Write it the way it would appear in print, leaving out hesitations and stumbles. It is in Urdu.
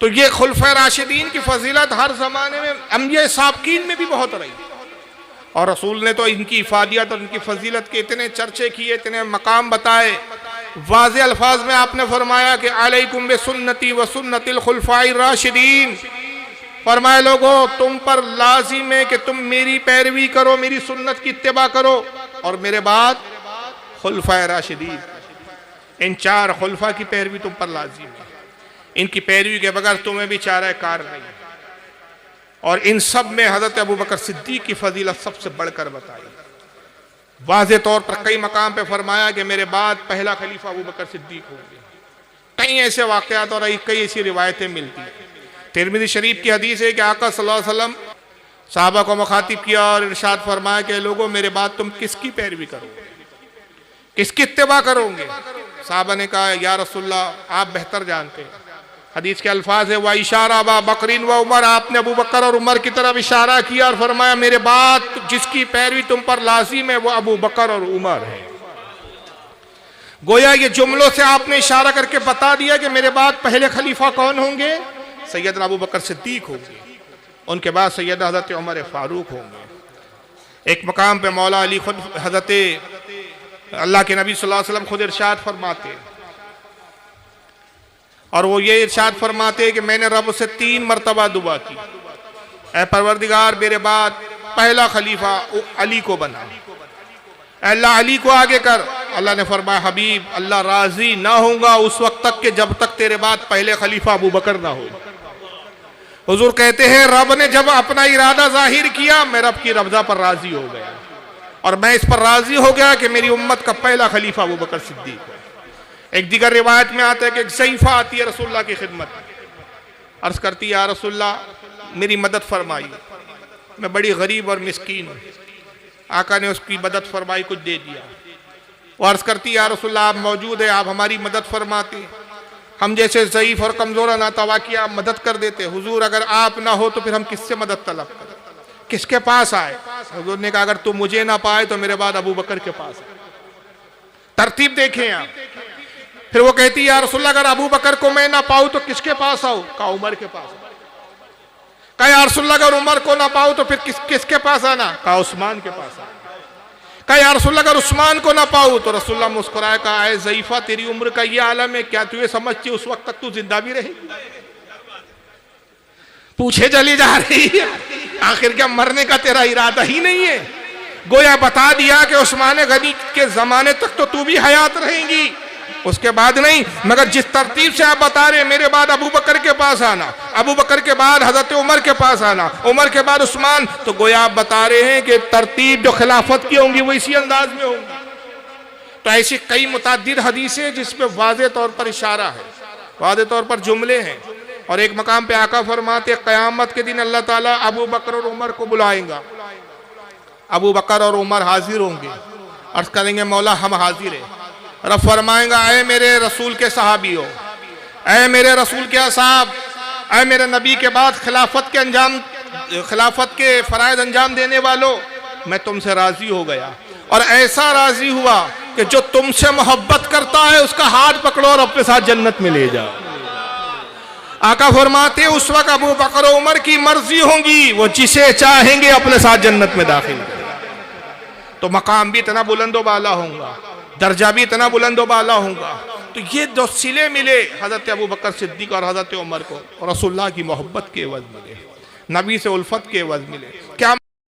تو یہ خلفۂ راشدین کی فضیلت ہر زمانے میں انبیاء سابقین میں بھی بہت رہی، اور رسول نے تو ان کی افادیت اور ان کی فضیلت کے اتنے چرچے کیے، اتنے مقام بتائے۔ واضح الفاظ میں آپ نے فرمایا کہ علیکم بسنتی و سنت الخلفاء الراشدین، فرمایا لوگو تم پر لازم ہے کہ تم میری پیروی کرو، میری سنت کی اتباع کرو، اور میرے بعد خلفاء راشدین، ان چار خلفاء کی پیروی تم پر لازم ہے، ان کی پیروی کے بغیر تمہیں بھی چارہ کار نہیں۔ اور ان سب میں حضرت ابوبکر صدیق کی فضیلت سب سے بڑھ کر بتائی، واضح طور پر کئی مقام پہ فرمایا کہ میرے بعد پہلا خلیفہ ابوبکر صدیق ہوں گے۔ کئی ایسے واقعات اور کئی ایسی روایتیں ملتی ہیں۔ ترمذی شریف کی حدیث ہے کہ آقا صلی اللہ علیہ وسلم صحابہ کو مخاطب کیا اور ارشاد فرمایا کہ لوگوں میرے بعد تم کس کی پیروی کرو گے، کس کی اتباع کرو گے؟ صحابہ نے کہا یا رسول اللہ آپ بہتر جانتے ہیں۔ حدیث کے الفاظ ہے وَإِشَارَ أَبَا بَكْرٍ وَعُمَرَ، آپ نے ابو بکر اور عمر کی طرف اشارہ کیا اور فرمایا میرے بعد جس کی پیروی تم پر لازم ہے وہ ابو بکر اور عمر ہے۔ گویا یہ جملوں سے آپ نے اشارہ کر کے بتا دیا کہ میرے بعد پہلے خلیفہ کون ہوں گے؟ سیدنا ابو بکر صدیق ہوں گے، ان کے بعد سیدنا حضرت عمر فاروق ہوں گے۔ ایک مقام پہ مولا علی خود حضرت اللہ کے نبی صلی اللہ علیہ وسلم خود ارشاد فرماتے ہیں، اور وہ یہ ارشاد فرماتے کہ میں نے رب سے 3 مرتبہ دعا کی، اے پروردگار میرے بعد پہلا خلیفہ علی کو بنا، اے اللہ علی کو آگے کر۔ اللہ نے فرمایا حبیب اللہ راضی نہ ہوں گا اس وقت تک کہ جب تک تیرے بعد پہلے خلیفہ ابو بکر نہ ہو۔ حضور کہتے ہیں رب نے جب اپنا ارادہ ظاہر کیا میں رب کی رضا پر راضی ہو گیا، اور میں اس پر راضی ہو گیا کہ میری امت کا پہلا خلیفہ ابو بکر صدیق ہے۔ ایک دیگر روایت میں آتا ہے کہ ایک ضعیفہ آتی ہے رسول اللہ کی خدمت میں، عرض کرتی ہے یا رسول اللہ میری مدد فرمائی، میں بڑی غریب اور مسکین ہوں۔ آقا نے اس کی مدد فرمائی، کچھ دے دیا۔ وہ عرض کرتی ہے یا رسول اللہ آپ موجود ہیں، آپ ہماری مدد فرماتے، ہم جیسے ضعیف اور کمزور ناتوا کی آپ مدد کر دیتے۔ حضور اگر آپ نہ ہو تو پھر ہم کس سے مدد طلب کریں، کس کے پاس آئے؟ حضور نے کہا اگر تم مجھے نہ پائے تو میرے بعد ابو بکر کے پاس آئے۔ ترتیب دیکھیں آپ۔ پھر وہ کہتی ہے یا رسول اللہ اگر ابو بکر کو میں نہ پاؤں تو کس کے پاس آؤں؟ کہا عمر کے پاس آؤں۔ کہا یا رسول اللہ اگر عمر کو نہ پاؤں تو پھر کس کے پاس آنا؟ کہا عثمان کے پاس آنا۔ کہا یا رسول اللہ اگر عثمان کو نہ پاؤں تو رسول اللہ مسکرائے کہا اے ضعیفہ تیری عمر کا یہ عالم ہے، کیا تو یہ سمجھتی اس وقت تک تو زندہ بھی رہے؟ پوچھے چلی جا رہی ہے، آخر کیا مرنے کا تیرا ارادہ ہی نہیں ہے؟ گویا بتا دیا کہ عثمان غنی کے زمانے تک تو بھی حیات رہیں گی، اس کے بعد نہیں۔ مگر جس ترتیب سے آپ بتا رہے ہیں میرے بعد ابو بکر کے پاس آنا، ابو بکر کے بعد حضرت عمر کے پاس آنا، عمر کے بعد عثمان، تو گویا آپ بتا رہے ہیں کہ ترتیب جو خلافت کی ہوں گی وہ اسی انداز میں ہوں گی۔ تو ایسی کئی متعدد حدیثیں جس پہ واضح طور پر اشارہ ہے، واضح طور پر جملے ہیں۔ اور ایک مقام پہ آقا فرماتے قیامت کے دن اللہ تعالیٰ ابو بکر اور عمر کو بلائیں گا، ابو بکر اور عمر حاضر ہوں گے، عرض کریں گے مولا ہم حاضر ہیں۔ رب فرمائیں گا اے میرے رسول کے صحابیوں، اے میرے رسول کے اصحاب، اے میرے نبی کے بعد خلافت کے فرائض انجام دینے والوں، میں تم سے راضی ہو گیا، اور ایسا راضی ہوا کہ جو تم سے محبت کرتا ہے اس کا ہاتھ پکڑو اور اپنے ساتھ جنت میں لے جاؤ۔ آقا فرماتے اس وقت ابو بکر و عمر کی مرضی ہوں گی، وہ جسے چاہیں گے اپنے ساتھ جنت میں داخل کریں۔ تو مقام بھی اتنا بلند و بالا ہوں گا، درجہ بھی اتنا بلند و بالا ہوں گا۔ تو یہ جو صلے ملے حضرت ابو بکر صدیق اور حضرت عمر کو، رسول اللہ کی محبت کے عوض ملے، نبی سے الفت کے عوض ملے، کیا